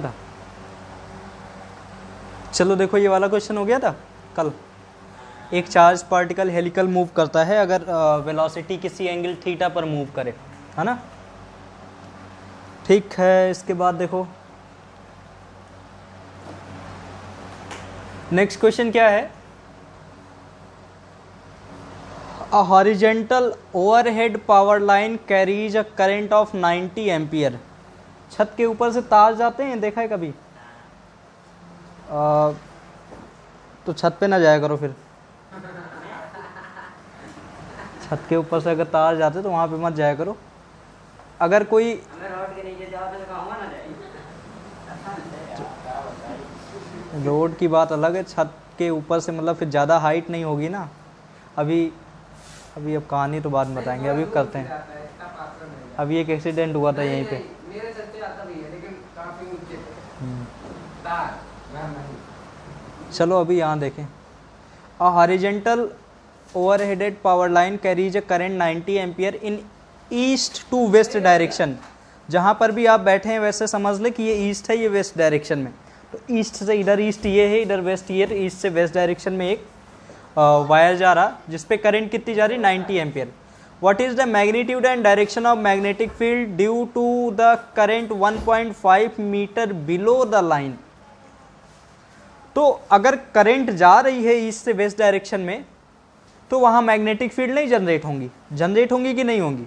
था। चलो देखो ये वाला क्वेश्चन हो गया था कल। एक चार्ज पार्टिकल हेलिकल मूव करता है अगर वेलोसिटी किसी एंगल थीटा पर मूव करे, है ना। ठीक है, इसके बाद देखो नेक्स्ट क्वेश्चन क्या है। A horizontal overhead power line carries a current of 90 ampere. छत के ऊपर से तार जाते हैं, देखा है कभी? तो छत पे ना जाया करो फिर। छत के ऊपर से अगर तार जाते तो वहां पे मत जाया करो। अगर कोई रोड की बात अलग है, छत के ऊपर से मतलब फिर ज़्यादा हाइट नहीं होगी ना। अभी अब कहानी तो बाद में बताएंगे, अभी करते हैं। अभी एक एक्सीडेंट हुआ था यहीं पे। चलो अभी यहाँ देखें। A horizontal overheaded power line carries a current 90 ampere in east to west direction. जहाँ पर भी आप बैठे हैं वैसे समझ लें कि ये ईस्ट है, ये वेस्ट डायरेक्शन में। तो ईस्ट से इधर ईस्ट ये है, इधर वेस्ट ये है। ईस्ट से वेस्ट डायरेक्शन में एक वायर जा रहा जिसपे करंट कितनी जा रही, 90 ampere. What is the magnitude and direction of magnetic field due to the current 1.5 metre below the line. तो अगर करंट जा रही है ईस्ट से वेस्ट डायरेक्शन में तो वहां मैग्नेटिक फील्ड नहीं जनरेट होंगी। जनरेट होंगी कि नहीं होंगी?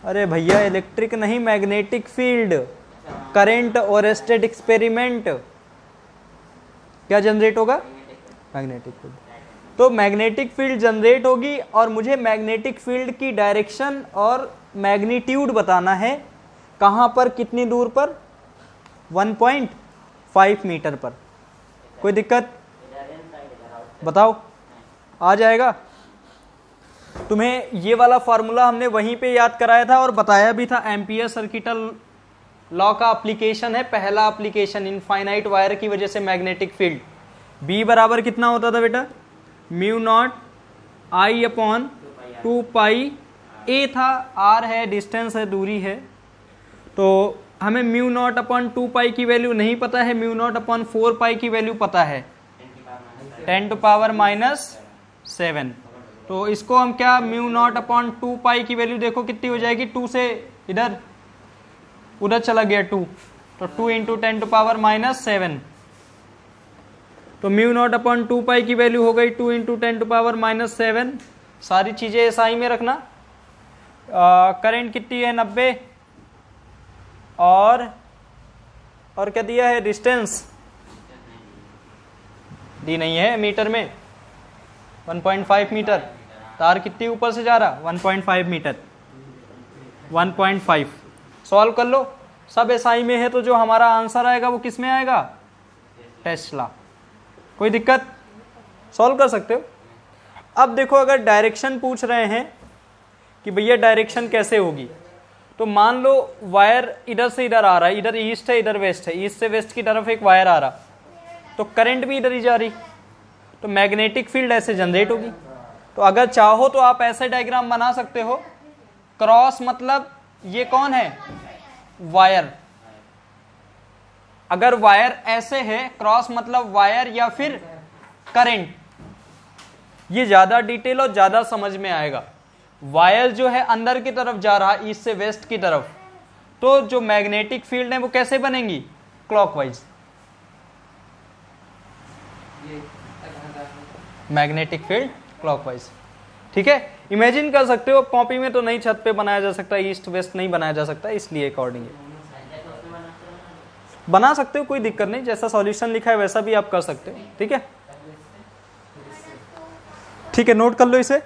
अरे भैया इलेक्ट्रिक नहीं, मैग्नेटिक फील्ड। करंट और स्टेट एक्सपेरिमेंट क्या जनरेट होगा? Magnetic field. तो मैग्नेटिक फील्ड जनरेट होगी और मुझे मैग्नेटिक फील्ड की डायरेक्शन और मैग्नीट्यूड बताना है। कहां पर, कितनी दूर पर? 1.5 मीटर पर। कोई दिक्कत? बताओ, आ जाएगा? तुम्हें ये वाला फॉर्मूला हमने वहीं पे याद कराया था और बताया भी था। एम्पियर सर्किटल लॉ का एप्लीकेशन है, पहला एप्लीकेशन। इनफाइनाइट वायर की वजह से मैग्नेटिक फील्ड B बराबर कितना होता था बेटा? Mu naught I upon 2 pi A था, R है, डिस्टेंस है, दूरी है। तो हमें म्यू नॉट अपॉन 2 पाई की वैल्यू नहीं पता है, म्यू नॉट अपॉन 4 पाई की वैल्यू पता है, 10 टू पावर -7। तो इसको हम क्या, म्यू नॉट अपॉन 2 पाई की वैल्यू देखो कितनी हो जाएगी। 2 से इधर उधर चला गया 2, तो 2 इंटू 10 टू पावर -7। तो म्यू नॉट अपॉन 2 पाई की वैल्यू हो गई 2 इंटू 10 टू पावर -7। सारी चीजें एसआई में रखना। करंट कितनी है? 90। और क्या दिया है? डिस्टेंस दी नहीं है मीटर में, 1.5 मीटर। तार कितनी ऊपर से जा रहा? 1.5 मीटर। 1.5 सॉल्व कर लो। सब एसआई में है तो जो हमारा आंसर आएगा वो किस में आएगा? टेस्ला। कोई दिक्कत? सॉल्व कर सकते हो। अब देखो अगर डायरेक्शन पूछ रहे हैं कि भैया डायरेक्शन कैसे होगी, तो मान लो वायर इधर से इधर आ रहा है, इधर ईस्ट है इधर वेस्ट है, ईस्ट से वेस्ट की तरफ एक वायर आ रहा, तो करंट भी इधर ही जा रही, तो मैग्नेटिक फील्ड ऐसे जनरेट होगी। तो अगर चाहो तो आप ऐसे डायग्राम बना सकते हो। क्रॉस मतलब ये कौन है? वायर। अगर वायर ऐसे है, क्रॉस मतलब वायर या फिर करंट। ये ज्यादा डिटेल और ज्यादा समझ में आएगा। वायर जो है अंदर की तरफ जा रहा, ईस्ट से वेस्ट की तरफ, तो जो मैग्नेटिक फील्ड है वो कैसे बनेंगी? क्लॉकवाइज। Magnetic field clockwise. ठीक है, इमेजिन कर सकते हो। कॉपी में तो नहीं, छत पे बनाया जा सकता, ईस्ट वेस्ट नहीं बनाया जा सकता, इसलिए अकॉर्डिंग बना सकते हो, कोई दिक्कत नहीं। जैसा सॉल्यूशन लिखा है वैसा भी आप कर सकते हो। ठीक है, ठीक है, नोट कर लो इसे,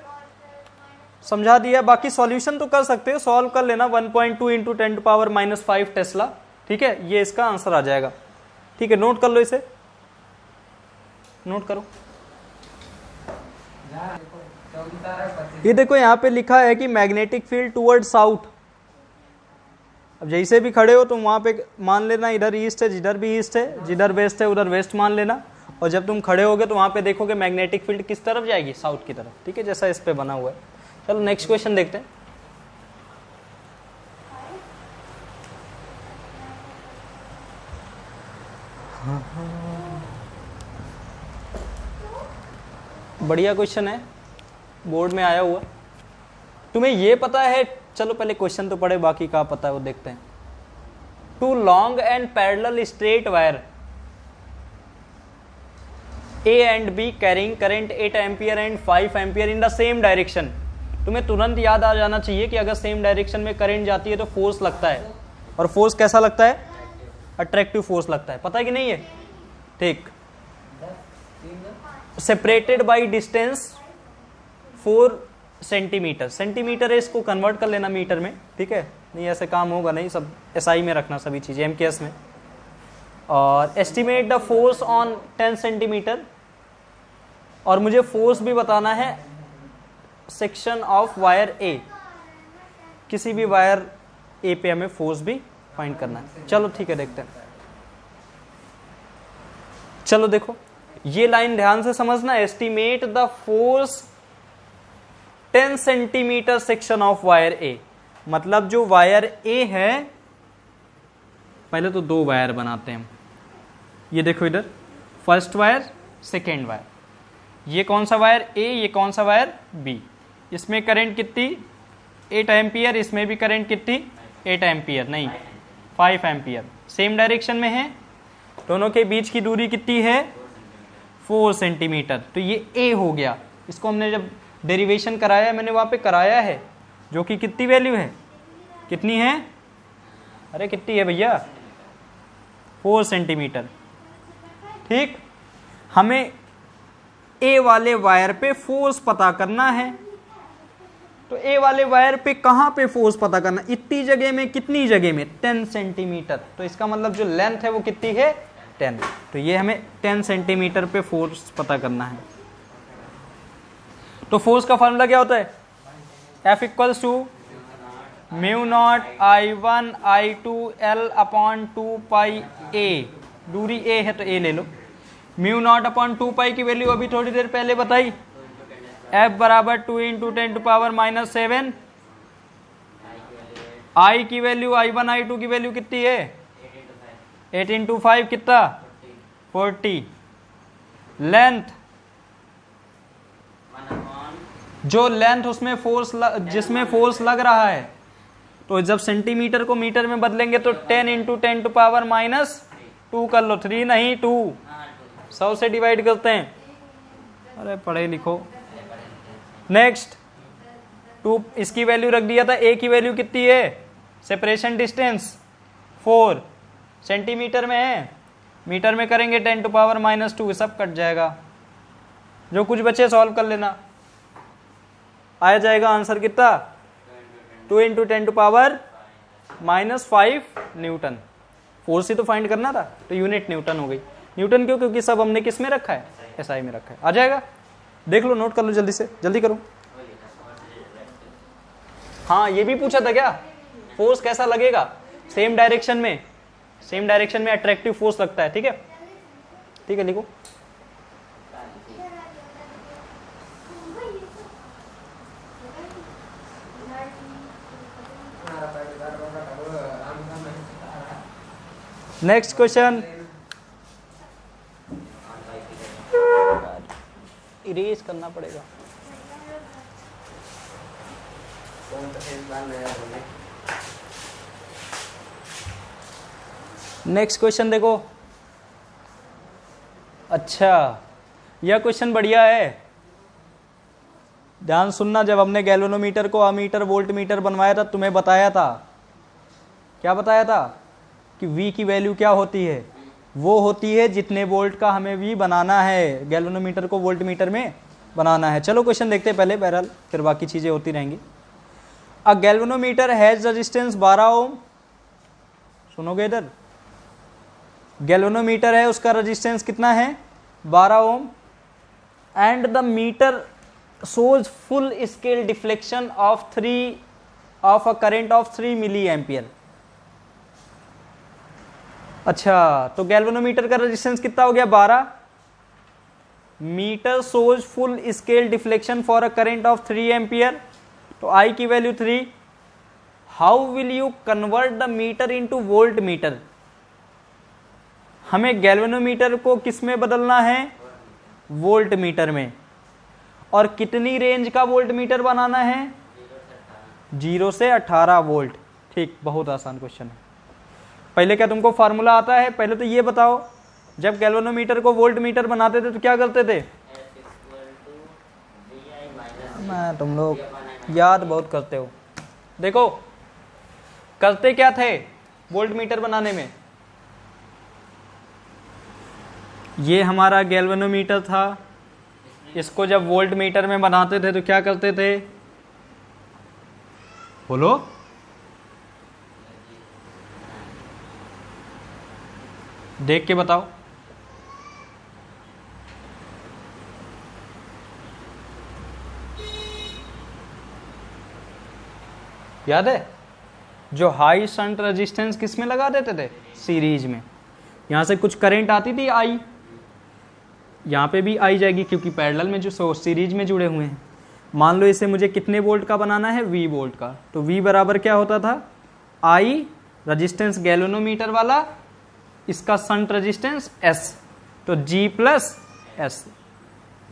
समझा दिया। बाकी सॉल्यूशन तो कर सकते हो, सॉल्व कर लेना। 1.2 इंटू 10 टू पावर -5 टेस्ला। ठीक है, ये इसका आंसर आ जाएगा। ठीक है, नोट कर लो इसे, नोट करो। ये देखो यहाँ पे लिखा है कि मैग्नेटिक फील्ड टुवर्ड साउथ। अब जैसे भी खड़े हो तुम वहां पे मान लेना इधर ईस्ट है, जिधर भी ईस्ट है, जिधर वेस्ट है उधर वेस्ट मान लेना। और जब तुम खड़े होगे तो वहां पे देखोगे मैग्नेटिक फील्ड किस तरफ जाएगी? साउथ की तरफ। ठीक है, जैसा इस पे बना हुआ है। चलो नेक्स्ट क्वेश्चन देखते हैं। बढ़िया क्वेश्चन है, बोर्ड में आया हुआ। तुम्हें ये पता है, चलो पहले क्वेश्चन तो पढ़े, बाकी का पता है वो देखते हैं। Two long and parallel straight wire A and B carrying current 8 ampere and 5 ampere in the same direction। तुम्हें तुरंत याद आ जाना चाहिए कि अगर सेम डायरेक्शन में करंट जाती है तो फोर्स लगता है, और फोर्स कैसा लगता है? अट्रैक्टिव फोर्स लगता है। पता है कि नहीं है? ठीक। Separated by distance 4 centimetre. Centimetre है, इसको कन्वर्ट कर लेना मीटर में, ठीक है? नहीं ऐसे काम होगा नहीं, सब SI में रखना सभी चीजें, MKS में। और estimate the force on 10 centimetre, और मुझे फोर्स भी बताना है सेक्शन ऑफ वायर A। किसी भी वायर A पे हमें फोर्स भी फाइंड करना है। चलो ठीक है, देखते हैं। चलो देखो, ये लाइन ध्यान से समझना। Estimate the force 10 centimetre section of wire A, मतलब जो वायर A है, पहले तो 2 वायर बनाते हैं हम। ये देखो इधर, फर्स्ट वायर, सेकेंड वायर। ये कौन सा वायर A, ये कौन सा वायर B। इसमें करंट कितनी? 8 एम्पियर। इसमें भी करंट कितनी? 8 एम्पियर नहीं, 5 एम्पियर। सेम डायरेक्शन में है, दोनों के बीच की दूरी कितनी है? 4 सेंटीमीटर। तो ये A हो गया। इसको हमने जब डेरिवेशन कराया, मैंने वहां पे कराया है, जो कि कितनी वैल्यू है? कितनी है? अरे कितनी है भैया? 4 सेंटीमीटर। ठीक, हमें A वाले वायर पे फोर्स पता करना है। तो A वाले वायर पे कहां पे फोर्स पता करना? इतनी जगह में, कितनी जगह में? 10 सेंटीमीटर। तो इसका मतलब जो लेंथ है वो कितनी है? 10। तो ये हमें 10 सेंटीमीटर पे फोर्स पता करना है। तो फोर्स का फॉर्मूला क्या होता है? F equals to mu naught I1 I2 L upon 2 pi A। दूरी A है तो A ले लो। म्यू नॉट अपॉन 2 पाई की वैल्यू अभी थोड़ी देर पहले बताई, F बराबर 2 इंटू 10 टू पावर -7। I की वैल्यू, I1 I2 की वैल्यू कितनी है? 8 इंटू 5 कितना? 40। लेंथ, जो लेंथ उसमें फोर्स जिसमें फोर्स लग रहा है, तो जब सेंटीमीटर को मीटर में बदलेंगे तो 10 इंटू 10 टू पावर -2 कर लो। 3 नहीं 2, 100 से डिवाइड करते हैं। अरे पढ़े लिखो। नेक्स्ट, 2, इसकी वैल्यू रख दिया था। A की वैल्यू कितनी है? सेपरेशन डिस्टेंस 4 सेंटीमीटर में है, मीटर में करेंगे 10 टू पावर -2, सब कट जाएगा। जो कुछ बचे सॉल्व कर लेना, आया जाएगा आंसर कितना? 2 into 10 to power -5 newton. Force ही तो फाइंड करना था, तो यूनिट न्यूटन हो गई। न्यूटन क्यों? क्योंकि सब हमने किस में रखा है? SI में रखा है। आ जाएगा, देख लो, नोट कर लो, जल्दी से जल्दी करो। हाँ, ये भी पूछा था क्या? फोर्स कैसा लगेगा? सेम डायरेक्शन में, सेम डायरेक्शन में अट्रैक्टिव फोर्स लगता है। ठीक है, ठीक है, लिखो। नेक्स्ट क्वेश्चन, इरेज करना पड़ेगा। नेक्स्ट क्वेश्चन देखो। अच्छा, यह क्वेश्चन बढ़िया है, ध्यान सुनना। जब हमने गैल्वेनोमीटर को अमीटर वोल्ट मीटर बनवाया था, तुम्हें बताया था, क्या बताया था? कि V की वैल्यू क्या होती है? वो होती है जितने वोल्ट का हमें V बनाना है, गैल्वेनोमीटर को वोल्ट मीटर में बनाना है। चलो क्वेश्चन देखते हैं पहले, बहरहाल फिर बाकी चीजें होती रहेंगी। A galvanometer has resistance 12 ohm. सुनोगे इधर, गैल्वेनोमीटर है, उसका रेजिस्टेंस कितना है? 12 ohm. And the meter shows full scale deflection of a current of 3 milli ampere. अच्छा, तो गैल्वेनोमीटर का रेजिस्टेंस कितना हो गया? 12। Meter shows full scale deflection for a current of 3 ampere, तो I की value 3। How will you convert the meter into volt meter? हमें galvanometer को किस में बदलना है? वोल्ट मीटर में। और कितनी रेंज का वोल्ट मीटर बनाना है? 0 से 18 वोल्ट। ठीक, बहुत आसान क्वेश्चन है। पहले क्या तुमको फार्मूला आता है? पहले तो ये बताओ, जब गैल्वेनोमीटर को वोल्ट मीटर बनाते थे तो क्या करते थे? मैं तुम लोग याद बहुत करते हो। देखो करते क्या थे वोल्ट मीटर बनाने में? ये हमारा गैल्वेनोमीटर था, इसको जब वोल्ट मीटर में बनाते थे तो क्या करते थे? बोलो। देख के बताओ। याद है? जो हाई शंट रेजिस्टेंस किस में लगा देते थे? सीरीज में। यहां से कुछ करंट आती थी आई, यहां पे भी आई जाएगी क्योंकि पैरेलल में जो सीरीज में जुड़े हुए हैं। मान लो इसे मुझे कितने वोल्ट का बनाना है? V वोल्ट का। तो V बराबर क्या होता था? I रजिस्टेंस गैल्वेनोमीटर वाला, इसका शंट रेजिस्टेंस S, तो G प्लस S।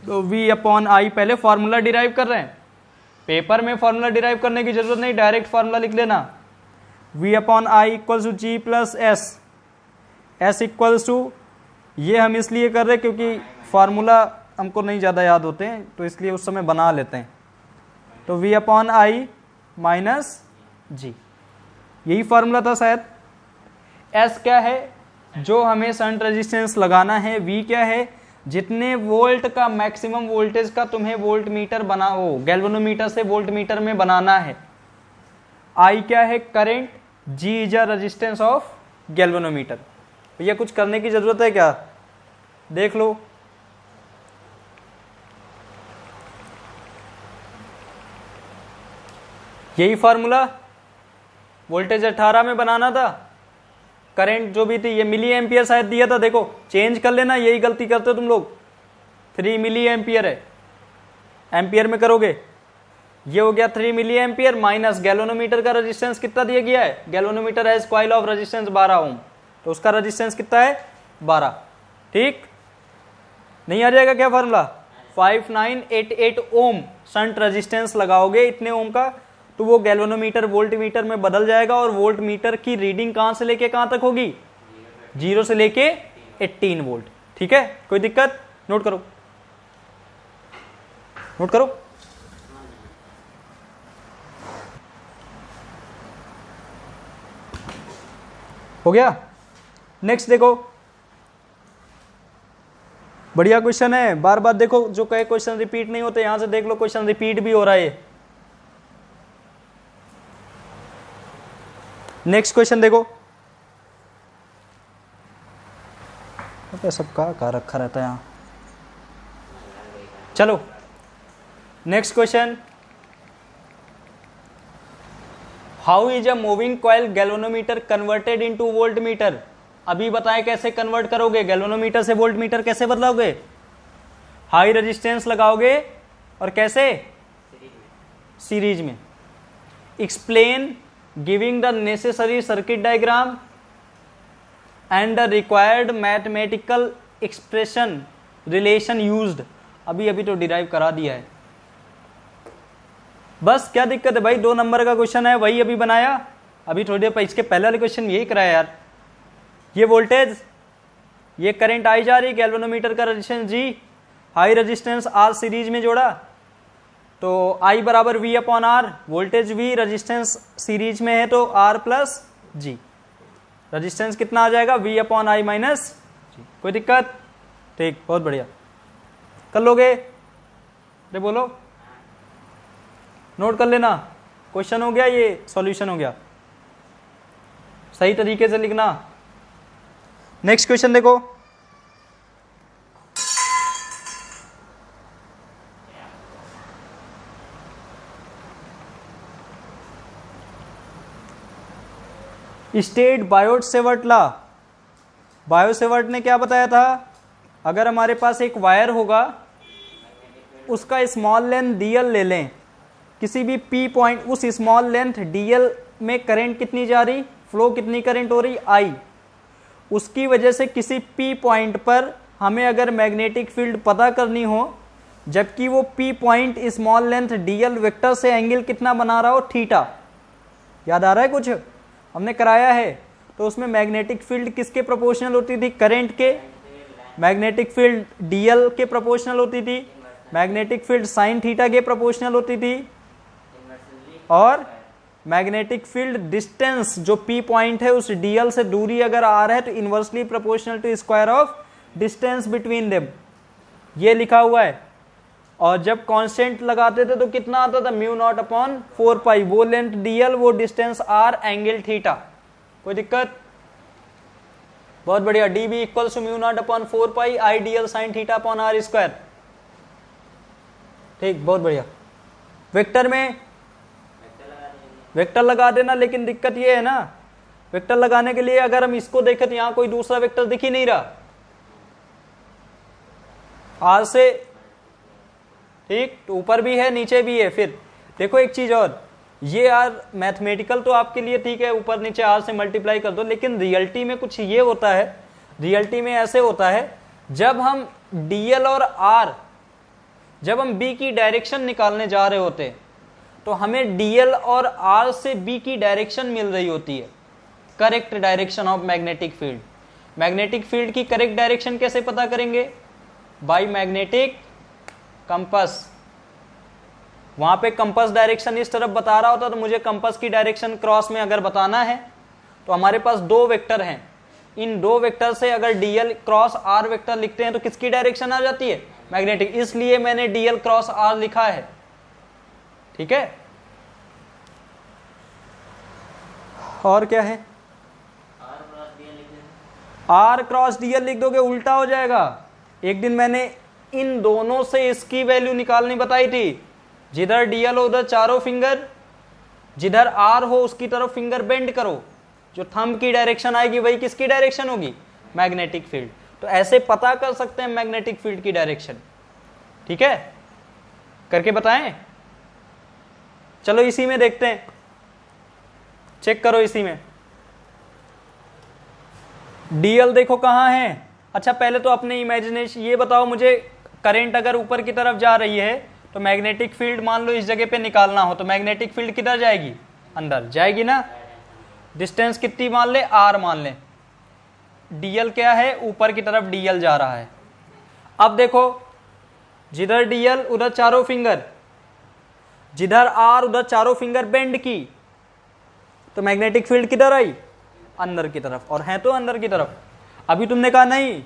तो V अपॉन I पहले फॉर्मूला डिराइव कर रहे हैं। पेपर में फॉर्मूला डिराइव करने की जरूरत नहीं, डायरेक्ट फॉर्मूला लिख लेना। V upon I equals to G plus S। S equals to, ये हम इसलिए कर रहे हैं क्योंकि फार्मूला हमको नहीं ज़्यादा याद होते हैं तो इसलिए उस समय बना लेते हैं। तो V upon I minus G, यही फार्मूला था शायद। S क्या है? जो हमें शंट रेजिस्टेंस लगाना है। V क्या है? जितने वोल्ट का मैक्सिमम वोल्टेज का तुम्हें वोल्ट मीटर बनाओ, गैल्वेनोमीटर से वोल्ट मीटर में बनाना है। I क्या है? Current. G is a resistance of galvanometer. भैया कुछ करने की जरूरत है क्या? देख लो। यही फॉर्मूला वोल्टेज 18 में बनाना था, करंट जो भी थी ये मिली एम्पियर शायद दिया था। देखो चेंज कर लेना, यही गलती करते हो तुम लोग। 3 मिली एम्पियर है, एम्पियर में करोगे। ये हो गया 3 मिली एम्पियर माइनस गैल्वेनोमीटर का रेजिस्टेंस कितना दिया गया है? Galvanometer has coil of resistance 12 ओम, तो उसका रेजिस्टेंस कितना है? 12। ठीक, नहीं आ जाएगा क्या फॉर्मूला? 5988 ओम शंट रेजिस्टेंस लगाओगे इतने ओम का, तो वो गैल्वेनोमीटर वोल्ट मीटर में बदल जाएगा। और वोल्ट मीटर की रीडिंग कहां से लेके कहां तक होगी? 0 से लेके 18 वोल्ट। ठीक है, कोई दिक्कत? नोट करो, नोट करो। हो गया? नेक्स्ट देखो, बढ़िया क्वेश्चन है। बार बार देखो, जो कहे क्वेश्चन रिपीट नहीं होते, यहां से देख लो क्वेश्चन रिपीट भी हो रहा है। नेक्स्ट क्वेश्चन देखो। सबका रखा रहता है यहां। चलो next question. How is a moving coil galvanometer converted into volt meter? अभी बताएं कैसे कन्वर्ट करोगे, गैल्वेनोमीटर से वोल्ट मीटर कैसे बदलाओगे? हाई रेजिस्टेंस लगाओगे और कैसे? सीरीज में। Explain giving the necessary circuit diagram and the required mathematical expression relation used. अभी अभी तो डिराइव करा दिया है, बस क्या दिक्कत है भाई? 2 नंबर का क्वेश्चन है, वही अभी बनाया। अभी थोड़ी देर पर इसके पहले वाले क्वेश्चन में यही कराया यार। ये वोल्टेज, ये करंट आई जा रही, गैल्वेनोमीटर का resistance G, high resistance R series में जोड़ा, तो I बराबर V upon R। Voltage V, resistance series में है तो R प्लस G। रेजिस्टेंस कितना आ जाएगा? V upon I minus G। कोई दिक्कत? ठीक, बहुत बढ़िया, कर लोगे? अरे बोलो, नोट कर लेना। क्वेश्चन हो गया, ये सॉल्यूशन हो गया। सही तरीके से लिखना। नेक्स्ट क्वेश्चन देखो। State Biot-Savart law. बायोट-सेवर्ट ने क्या बताया था? अगर हमारे पास एक वायर होगा, उसका स्मॉल लेंथ dl ले लें, किसी भी P पॉइंट, उस स्मॉल लेंथ dl में करंट कितनी जा रही, फ्लो कितनी करंट हो रही, I, उसकी वजह से किसी पी पॉइंट पर हमें अगर मैग्नेटिक फील्ड पता करनी हो, जबकि वो P point small length DL vector से एंगल कितना बना रहा हो, थीटा। याद आ रहा है कुछ हमने कराया है? तो उसमें मैग्नेटिक फील्ड किसके प्रोपोर्शनल होती थी? करंट के। मैग्नेटिक फील्ड डीएल के प्रोपोर्शनल होती थी। मैग्नेटिक फील्ड साइन थीटा के प्रोपोर्शनल होती थी। और मैग्नेटिक फील्ड डिस्टेंस जो पी पॉइंट है उस डीएल से दूरी अगर आर है तो inversely proportional to square of distance between them, ये लिखा हुआ है। और जब कांस्टेंट लगाते थे तो कितना आता था? म्यू नॉट अपॉन 4 पाई, वो लेंथ डीएल, वो डिस्टेंस आर, एंगल थीटा। कोई दिक्कत? बहुत बढ़िया। D B equal to mu naught upon 4 pi I DL sine theta upon R square. ठीक, बहुत बढ़िया। वेक्टर में वेक्टर लगा देना, लेकिन दिक्कत ये है ना, वेक्टर लगाने के लिए अगर हम इसको देखें तो यहां कोई दूसरा वेक्टर दिख ही नहीं रहा आर से, ठीक, तो ऊपर भी है नीचे भी है। फिर देखो एक चीज और, ये आर मैथमेटिकल तो आपके लिए ठीक है, ऊपर नीचे आर से मल्टीप्लाई कर दो, लेकिन रियलिटी में कुछ ये होता है, रियलिटी में ऐसे होता है, जब हम डीएल और आर, जब हम बी की डायरेक्शन निकालने जा रहे होते हैं तो हमें डीएल और आर से बी की डायरेक्शन मिल रही होती है, correct direction of magnetic field. Magnetic field की करेक्ट डायरेक्शन कैसे पता करेंगे? By magnetic compass. वहां पे कंपास डायरेक्शन इस तरफ बता रहा होता तो मुझे कंपास की डायरेक्शन क्रॉस में अगर बताना है तो हमारे पास दो वेक्टर हैं, इन दो वेक्टर से अगर डीएल क्रॉस आर वेक्टर लिखते हैं तो किसकी डायरेक्शन आ जाती है? मैग्नेटिक। इसलिए मैंने डीएल क्रॉस आर लिखा है, ठीक है। और क्या है? आर क्रॉस डीएल लिख दोगे उल्टा हो जाएगा। एक दिन मैंने इन दोनों से इसकी वैल्यू निकालनी बताई थी, जिधर डीएल हो उधर चारों फिंगर, जिधर आर हो उसकी तरफ फिंगर बेंड करो, जो थंब की डायरेक्शन आएगी वही किसकी डायरेक्शन होगी? Magnetic field. तो ऐसे पता कर सकते हैं मैग्नेटिक फील्ड की डायरेक्शन, ठीक है। करके बताएं? चलो इसी में देखते हैं, चेक करो इसी में। डीएल देखो कहां है। अच्छा पहले तो अपने इमेजिनेशन ये बताओ मुझे, करंट अगर ऊपर की तरफ जा रही है तो मैग्नेटिक फील्ड मान लो इस जगह पे निकालना हो तो मैग्नेटिक फील्ड किधर जाएगी? अंदर जाएगी ना। डिस्टेंस कितनी मान ले? आर मान ले। डीएल क्या है? ऊपर की तरफ डीएल जा रहा है। अब देखो जिधर डीएल उधर चारों फिंगर, जिधर आर उधर चारों फिंगर बेंड की, तो मैग्नेटिक फील्ड किधर आई? अंदर की तरफ। और है तो अंदर की तरफ। अभी तुमने कहा नहीं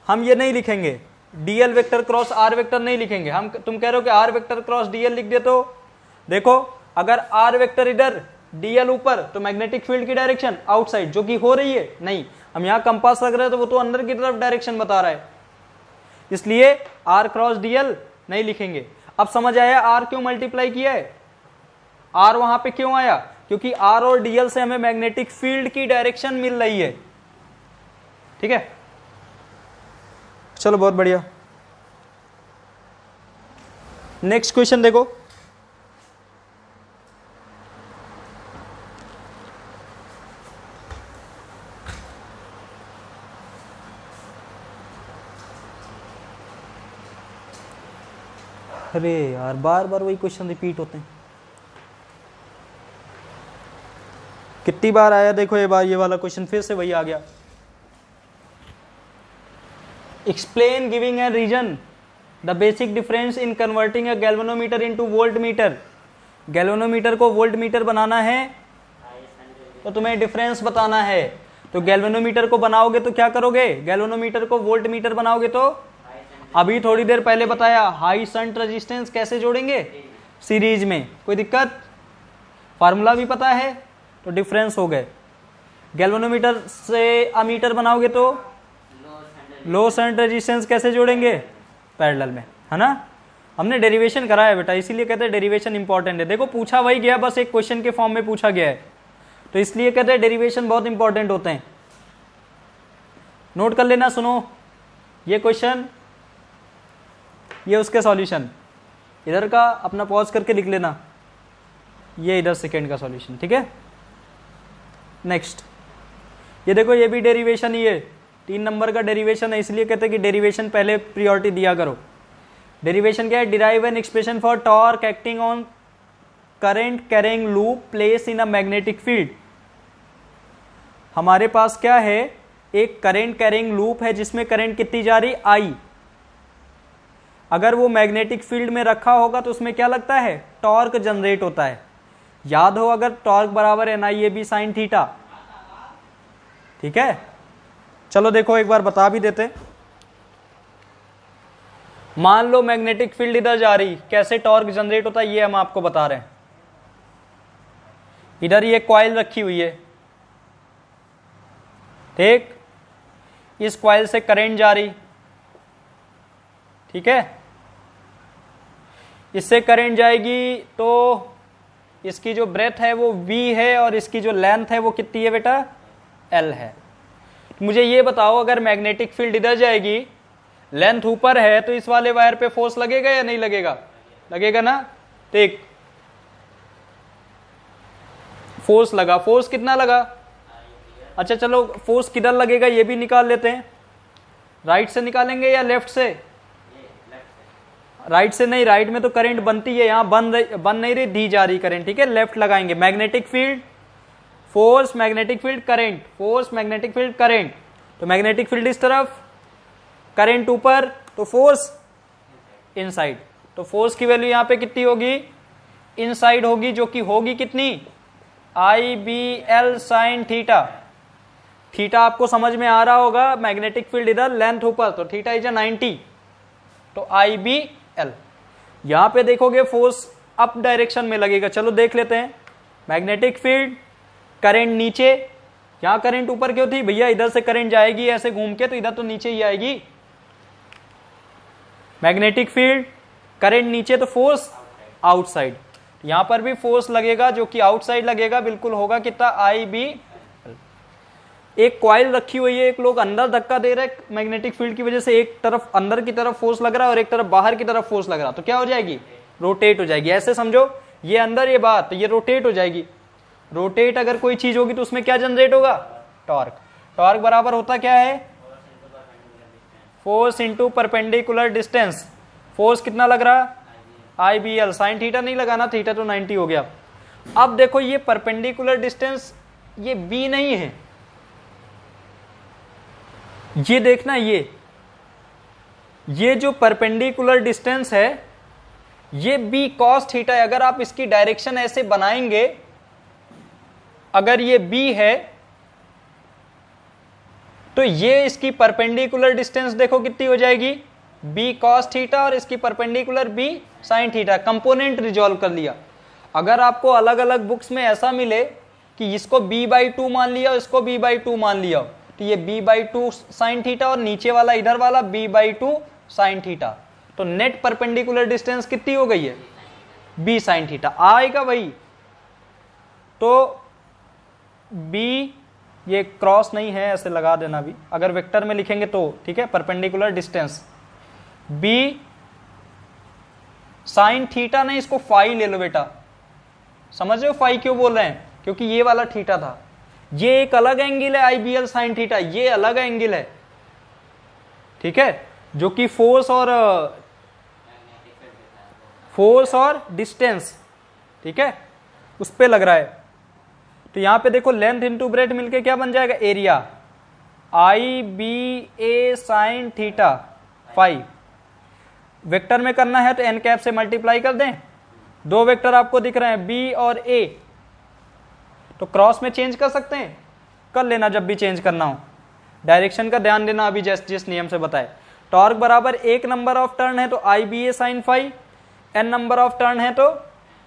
हम ये नहीं लिखेंगे, DL vector cross R vector नहीं लिखेंगे हम, तुम कह रहे हो कि आर वेक्टर क्रॉस डीएल लिख दे। तो देखो अगर आर वेक्टर इधर डीएल ऊपर तो मैग्नेटिक फील्ड की डायरेक्शन आउटसाइड, जो कि हो रही है नहीं, हम यहां कंपास लग रहे हैं तो वो तो अंदर की तरफ डायरेक्शन बता रहा है, इसलिए आर क्रॉस डीएल नहीं लिखेंगे। अब समझ आया आर क्यों मल्टीप्लाई किया है? आर वहां पे क्यों आया? क्योंकि आर और डीएल से हमें मैग्नेटिक फील्ड की डायरेक्शन मिल रही है, ठीक है। चलो बहुत बढ़िया। नेक्स्ट क्वेश्चन देखो। अरे यार बार बार वही क्वेश्चन रिपीट होते हैं। कितनी बार आया देखो, ये बार ये वाला क्वेश्चन फिर से वही आ गया। Explain giving a reason the basic difference in converting a galvanometer into volt meter. Galvanometer को वोल्ट मीटर बनाना है तो तुम्हें डिफरेंस बताना है। तो गैल्वेनोमीटर को बनाओगे तो क्या करोगे? गैल्वेनोमीटर को वोल्ट मीटर बनाओगे तो अभी थोड़ी देर पहले बताया हाई शंट रेजिस्टेंस कैसे जोड़ेंगे? सीरीज में। कोई दिक्कत? फार्मूला भी पता है तो डिफरेंस हो गए। गैल्वेनोमीटर से अमीटर बनाओगे तो लो शंट रेजिस्टेंस कैसे जोड़ेंगे? पैरेलल में, है ना। हमने डेरिवेशन करा है बेटा, इसीलिए कहते हैं डेरिवेशन इंपॉर्टेंट है। देखो पूछा वही गया, बस एक क्वेश्चन के फॉर्म में पूछा गया है, तो इसलिए कहते हैं डेरिवेशन बहुत इंपॉर्टेंट होते हैं। नोट कर लेना, सुनो ये क्वेश्चन, ये उसके सॉल्यूशन, इधर का अपना पॉज करके लिख लेना, ये इधर सेकेंड का सॉल्यूशन, ठीक है। नेक्स्ट, ये देखो ये भी डेरिवेशन ही है, 3 नंबर का डेरिवेशन है, इसलिए कहते हैं कि डेरिवेशन पहले प्रियोरिटी दिया करो। डेरिवेशन क्या है? Derive an expression for torque acting on current carrying loop place in a magnetic field. हमारे पास क्या है? एक करंट कैरिंग लूप है जिसमें करंट कितनी जा रही? आई। अगर वो मैग्नेटिक फील्ड में रखा होगा तो उसमें क्या लगता है? टॉर्क जनरेट होता है। याद हो अगर, टॉर्क बराबर है NIAB साइन थीटा। ठीक है, चलो देखो एक बार बता भी देते। मान लो मैग्नेटिक फील्ड इधर जा रही, कैसे टॉर्क जनरेट होता है ये हम आपको बता रहे हैं। इधर ये कॉइल रखी हुई है, ठीक, इस कॉइल से करंट जा रही, ठीक है, इससे करंट जाएगी तो इसकी जो ब्रेथ है वो V है और इसकी जो लेंथ है वो कितनी है बेटा? L है। मुझे ये बताओ अगर मैग्नेटिक फील्ड इधर जाएगी, लेंथ ऊपर है, तो इस वाले वायर पे फोर्स लगेगा या नहीं लगेगा? लगेगा ना। ठीक, फोर्स लगा, फोर्स कितना लगा? अच्छा चलो फोर्स किधर लगेगा ये भी निकाल लेते हैं। राइट से निकालेंगे या लेफ्ट से? राइट से नहीं, राइट में तो करंट बनती है, यहां बन नहीं रही, दी जा रही करंट। ठीक है, लेफ्ट लगाएंगे। Magnetic field force, magnetic field current, force magnetic field current. तो मैग्नेटिक फील्ड इस तरफ, करंट ऊपर, तो फोर्स इनसाइड। तो फोर्स की वैल्यू यहां पे कितनी होगी? इनसाइड होगी, जो कि होगी कितनी? IBL sine theta. थीटा आपको समझ में आ रहा होगा, मैग्नेटिक फील्ड इधर, लेंथ ऊपर, तो थीटा इज 90, तो IBL। यहां पे देखोगे फोर्स अप डायरेक्शन में लगेगा। चलो देख लेते हैं। मैग्नेटिक फील्ड, करंट नीचे, यहां करंट ऊपर क्यों थी भैया? इधर से करंट जाएगी ऐसे घूम के, तो इधर तो नीचे ही आएगी। मैग्नेटिक फील्ड, करंट नीचे, तो फोर्स आउटसाइड। यहां पर भी फोर्स लगेगा जो कि आउटसाइड लगेगा, बिल्कुल होगा कितना? IBL। एक कॉइल रखी हुई है, एक लोग अंदर धक्का दे रहे हैं मैग्नेटिक फील्ड की वजह से, एक तरफ अंदर की तरफ फोर्स लग रहा है और एक तरफ बाहर की तरफ फोर्स लग रहा है, तो क्या हो जाएगी? रोटेट हो जाएगी। ऐसे समझो, ये अंदर ये बाहर, तो ये रोटेट हो जाएगी। रोटेट अगर कोई चीज होगी तो उसमें क्या जनरेट होगा? टॉर्क। टॉर्क बराबर होता क्या है? Force into perpendicular distance. Force कितना लग रहा? IBL साइन थीटा नहीं लगाना, थीटा तो 90 हो गया। अब देखो ये परपेंडिकुलर डिस्टेंस, ये B नहीं है, ये देखना, ये जो परपेंडिकुलर डिस्टेंस है ये B cos थीटा है। अगर आप इसकी डायरेक्शन ऐसे बनाएंगे, अगर ये B है तो ये इसकी परपेंडिकुलर डिस्टेंस देखो कितनी हो जाएगी? B cos थीटा और इसकी perpendicular B sin theta. Component resolve कर लिया। अगर आपको अलग अलग बुक्स में ऐसा मिले कि इसको B/2 मान लिया, इसको B/2 मान लिया, तो ये B/2 साइन थीटा और नीचे वाला इधर वाला B/2 साइन थीटा, तो नेट परपेंडिकुलर डिस्टेंस कितनी हो गई है? B साइन थीटा आएगा वही। तो B, ये क्रॉस नहीं है, ऐसे लगा देना भी, अगर वेक्टर में लिखेंगे तो ठीक है। Perpendicular distance B sine theta नहीं, इसको फाई ले लो बेटा। समझ रहे हो फाई क्यों बोल रहे हैं? क्योंकि ये वाला थीटा था, ये एक अलग एंगल है IBL साइन थीटा, ये अलग एंगल है, ठीक है, जो कि फोर्स और डिस्टेंस, ठीक है, उस पे लग रहा है। तो यहां पे देखो लेंथ इंटू ब्रेथ मिलके क्या बन जाएगा? Area. IBA sine theta phi. Vector में करना है तो n कैप से मल्टीप्लाई कर दें। दो वेक्टर आपको दिख रहे हैं B और A, तो क्रॉस में चेंज कर सकते हैं, कर लेना जब भी चेंज करना हो। डायरेक्शन का ध्यान देना, अभी जिस नियम से बताए। टॉर्क बराबर 1 नंबर ऑफ टर्न है तो IBA sine phi, n number of turn है तो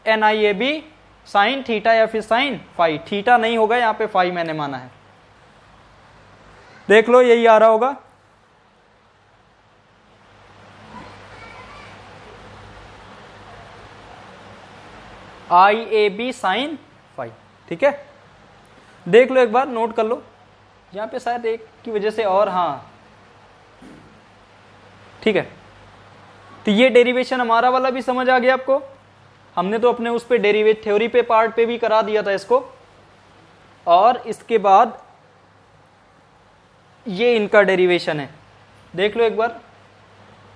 NIAB साइन थीटा या फिर साइन फाई। थीटा नहीं होगा यहां पे, फाई मैंने माना है। देख लो यही आ रहा होगा। IAB साइन फाई, ठीक है। देख लो एक बार, नोट कर लो। यहां पे शायद एक की वजह से, और हाँ ठीक है। तो ये डेरिवेशन हमारा वाला भी समझ आ गया आपको। हमने तो अपने उस पे डेरिवेट थ्योरी पे पार्ट पे भी करा दिया था इसको। और इसके बाद ये इनका डेरिवेशन है, देख लो एक बार।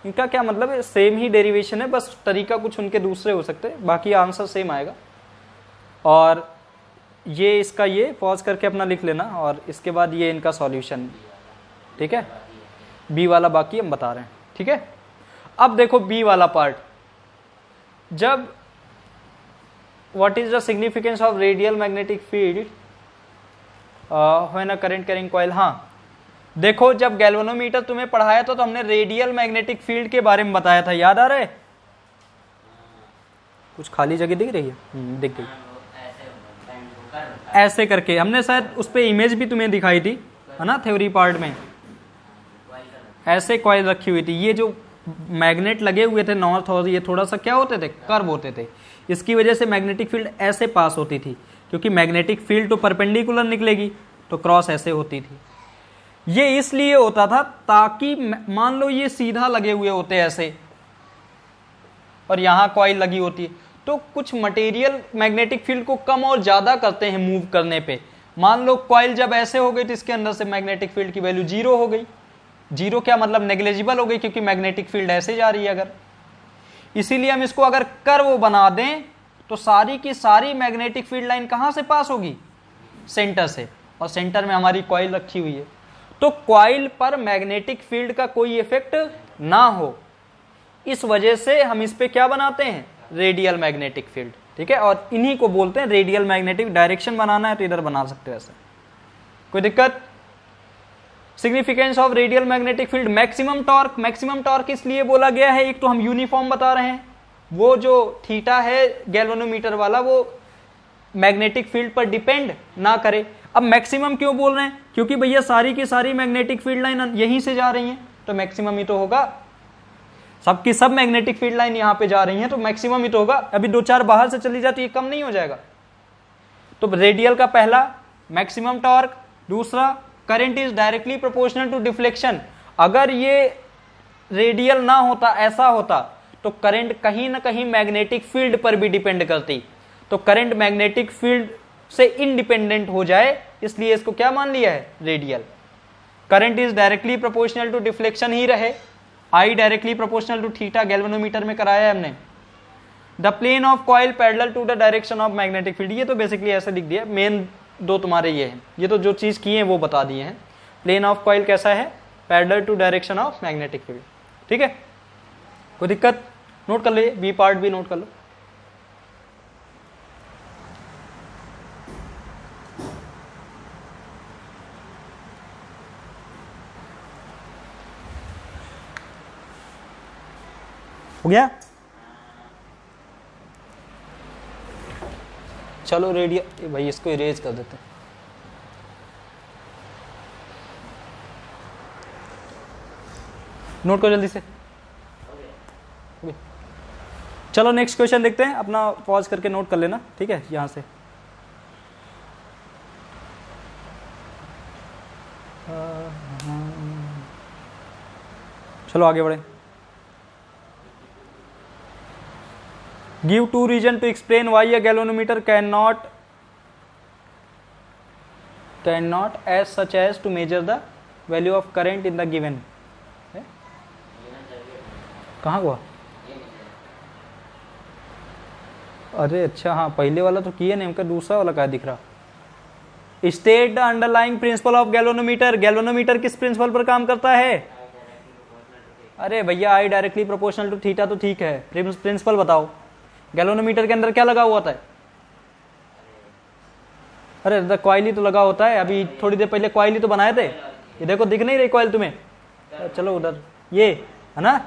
इनका क्या मतलब है, सेम ही डेरिवेशन है, बस तरीका कुछ उनके दूसरे हो सकते हैं, बाकी आंसर सेम आएगा। और ये इसका, ये पॉज करके अपना लिख लेना, और इसके बाद ये इनका सॉल्यूशन, ठीक है। बी वाला बाकी हम बता रहे हैं, ठीक है। अब देखो बी वाला पार्ट, जब what is the significance of radial magnetic field when a current carrying coil. हाँ देखो, जब गैल्वेनोमीटर तुम्हें पढ़ाया था तो हमने रेडियल मैग्नेटिक फील्ड के बारे में बताया था, याद आ रहा है? कुछ खाली जगह दिख रही है? दिख गई। ऐसे करके हमने शायद उस पर इमेज भी तुम्हें दिखाई थी, है ना, थ्योरी पार्ट में। ऐसे कॉइल रखी हुई थी, ये जो मैग्नेट लगे हुए थे नॉर्थ और ये थोड़ा सा क्या होते थे, कर्व होते थे। इसकी वजह से मैग्नेटिक फील्ड ऐसे पास होती थी, क्योंकि मैग्नेटिक फील्ड तो परपेंडिकुलर निकलेगी, तो क्रॉस ऐसे होती थी। ये इसलिए होता था ताकि मान लो ये सीधा लगे हुए होते ऐसे, और यहां कॉइल लगी होती है, तो कुछ मटेरियल मैग्नेटिक फील्ड को कम और ज्यादा करते हैं मूव करने पे। मान लो कॉइल जब ऐसे हो गई तो इसके अंदर से मैग्नेटिक फील्ड की वैल्यू 0 हो गई। 0 क्या मतलब, नेग्लिजिबल हो गई, क्योंकि मैग्नेटिक फील्ड ऐसे जा रही है अगर। इसीलिए हम इसको अगर कर्व बना दें तो सारी की सारी मैग्नेटिक फील्ड लाइन कहां से पास होगी, सेंटर से, और सेंटर में हमारी कॉइल रखी हुई है, तो कॉइल पर मैग्नेटिक फील्ड का कोई इफेक्ट ना हो, इस वजह से हम इस पे क्या बनाते हैं, रेडियल मैग्नेटिक फील्ड, ठीक है। और इन्हीं को बोलते हैं रेडियल मैग्नेटिक। डायरेक्शन बनाना है तो इधर बना सकते हो ऐसे, कोई दिक्कत। Significance of radial magnetic field, maximum torque. Maximum torque इसलिए बोला गया है, एक तो हम यूनिफॉर्म बता रहे हैं, वो जो थीटा है गैल्वेनोमीटर वाला वो मैग्नेटिक फील्ड पर डिपेंड ना करे। अब मैक्सिमम क्यों बोल रहे हैं, क्योंकि भैया सारी की सारी मैग्नेटिक फील्ड लाइन यहीं से जा रही हैं, तो मैक्सिमम ही तो होगा। सबकी सब मैग्नेटिक फील्ड लाइन यहां पे जा रही हैं, तो मैक्सिमम ही तो होगा। अभी 2-4 बाहर से चली जाती है, कम नहीं हो जाएगा। तो रेडियल का पहला मैक्सिमम टॉर्क, दूसरा current is directly proportional to deflection. अगर ये रेडियल ना होता, ऐसा होता, तो करंट कहीं ना कहीं मैग्नेटिक फील्ड पर भी डिपेंड करती, तो करंट मैग्नेटिक फील्ड से इंडिपेंडेंट हो जाए, इसलिए इसको क्या मान लिया है, radial. Current is directly proportional to deflection ही रहे, I directly proportional to theta, galvanometer में कराया है हमने। The plane of coil parallel to the direction of magnetic field, ये तो बेसिकली ऐसे लिख दिया, मेन दो तुम्हारे ये हैं, ये तो जो चीज की है वो बता दिए हैं। प्लेन ऑफ कॉइल कैसा है, parallel to direction of magnetic field, ठीक है। कोई दिक्कत, नोट कर लीजिए, बी पार्ट भी नोट कर लो। हो गया, चलो रेडियल, भाई इसको इरेज कर देते हैं। नोट करो जल्दी से। चलो नेक्स्ट क्वेश्चन देखते हैं, अपना पॉज करके नोट कर लेना, ठीक है, यहां से। चलो आगे बढ़े। Give 2 reasons to explain why a galvanometer cannot as such as to measure the value of current in the given। कहाँ हुआ? अरे अच्छा, हाँ पहले वाला तो किए नहीं, उनका दूसरा वाला क्या दिख रहा। State the underlying principle of galvanometer. Galvanometer किस प्रिंसिपल पर काम करता है? अरे भैया I directly proportional to theta तो ठीक है, प्रिंसिपल बताओ। गैल्वेनोमीटर के अंदर क्या लगा हुआ था? अरे कॉइल ही तो लगा होता है, अभी थोड़ी देर पहले कॉइल ही तो बनाए थे, ये देखो दिख नहीं रही कॉइल तुम्हें, चलो उधर, ये है ना।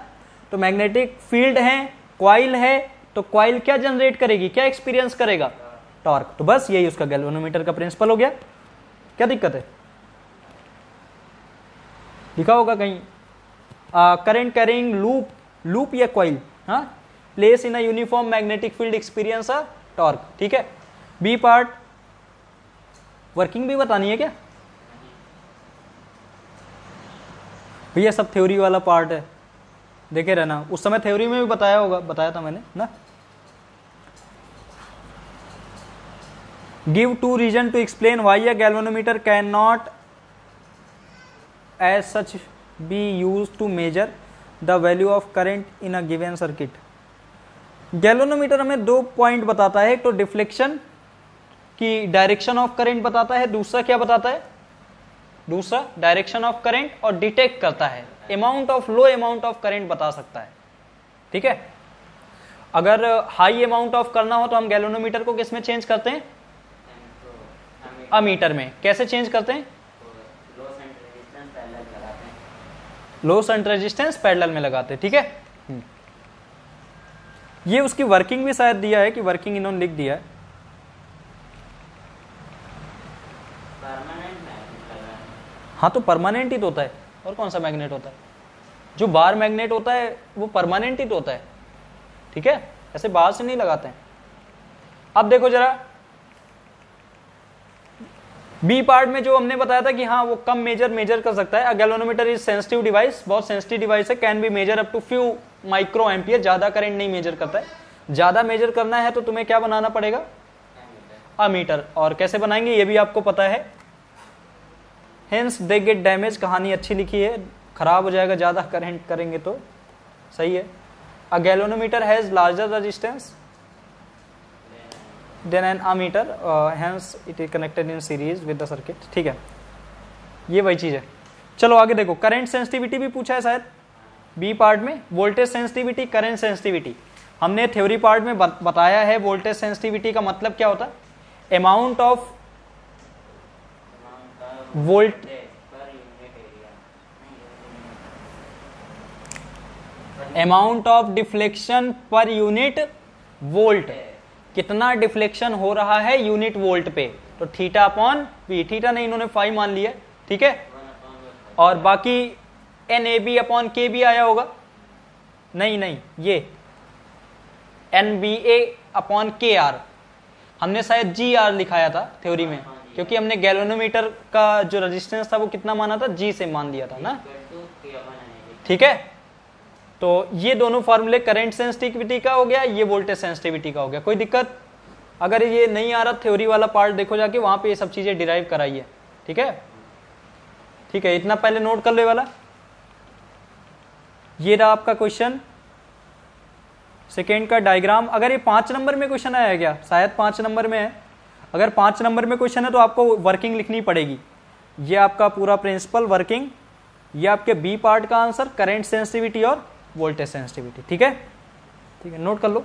तो मैग्नेटिक फील्ड है, कॉइल है, तो कॉइल क्या जनरेट करेगी, क्या एक्सपीरियंस करेगा, टॉर्क। तो बस यही उसका गैल्वेनोमीटर का प्रिंसिपल हो गया। क्या दिक्कत है, लिखा होगा कहीं, करंट कैरिंग लूप या कॉइल, हाँ, place in a uniform magnetic field experience a torque, ठीक है। बी पार्ट, वर्किंग भी बतानी है क्या भैया? सब थ्योरी वाला पार्ट है, देखे रहना, उस समय थ्योरी में भी बताया होगा, बताया था मैंने ना। Give 2 reason to explain why a galvanometer can not as such be use to measure the value of current in a given circuit. Galvanometer हमें 2 पॉइंट बताता है, एक तो डिफ्लेक्शन की डायरेक्शन ऑफ करंट बताता है, दूसरा क्या बताता है, दूसरा डायरेक्शन ऑफ करंट, और डिटेक्ट करता है amount of low amount of current बता सकता है। ठीक है, अगर हाई अमाउंट ऑफ करना हो तो हम गैल्वेनोमीटर को किस में चेंज करते हैं, अमीटर में। कैसे चेंज करते हैं, लो शंट रेजिस्टेंस पैरेलल में लगाते हैं। ठीक है, ये उसकी वर्किंग भी शायद दिया है कि वर्किंग इन्होंने लिख दिया है। हाँ तो परमानेंट ही तो होता है, और कौन सा मैग्नेट होता है, जो बार मैग्नेट होता है वो परमानेंट ही तो होता है। ठीक है, ऐसे बाहर से नहीं लगाते हैं। अब देखो जरा बी पार्ट में जो हमने बताया था कि हाँ वो कम मेजर कर सकता है। A galvanometer is sensitive device, बहुत सेंसिटिव डिवाइस है, can be measure up to few micro ampere, ज्यादा करंट नहीं मेजर करता है। ज्यादा मेजर करना है तो तुम्हें क्या बनाना पड़ेगा, अमीटर। और कैसे बनाएंगे ये भी आपको पता है। हेंस दे गेट डैमेज, कहानी अच्छी लिखी है, खराब हो जाएगा ज्यादा करंट करेंगे तो। सही है। A galvanometer has larger resistance than an ammeter, hence it is connected in series with the circuit. ठीक है, ये वही चीज है। चलो आगे देखो, करंट सेंसिटिविटी भी पूछा है शायद बी पार्ट में। वोल्टेज सेंसिटिविटी, करंट सेंसिटिविटी हमने थ्योरी पार्ट में बताया है। वोल्टेज सेंसिटिविटी का मतलब क्या होता है, amount of volt, amount of deflection per unit volt, कितना डिफ्लेक्शन हो रहा है यूनिट वोल्ट पे। तो थीटा अपॉन वी, थीटा नहीं इन्होंने फाई मान लिया। ठीक है, और बाकी एन ए बी अपॉन के बी आया होगा, नहीं ये एन बी ए अपॉन के आर, हमने शायद जी आर लिखाया था थ्योरी में, क्योंकि हमने गैल्वेनोमीटर का जो रेजिस्टेंस था वो कितना माना था, जी से मान दिया था ना। ठीक है, तो ये दोनों फॉर्मूले करंट सेंसिटिविटी का हो गया, ये वोल्टेज सेंसिटिविटी का हो गया। कोई दिक्कत अगर ये नहीं आ रहा, थ्योरी वाला पार्ट देखो जाके, वहां पे ये सब चीजें डिराइव कराई है। ठीक है, ठीक है, इतना पहले नोट कर लो वाला। ये रहा आपका क्वेश्चन सेकेंड का डायग्राम। अगर ये 5 नंबर में क्वेश्चन आया क्या, शायद 5 नंबर में है। अगर 5 नंबर में क्वेश्चन है तो आपको वर्किंग लिखनी पड़ेगी। ये आपका पूरा प्रिंसिपल वर्किंग, ये आपके बी पार्ट का आंसर, करंट सेंसिटिविटी और वोल्टेज सेंसिटिविटी। ठीक है, ठीक है, नोट कर लो।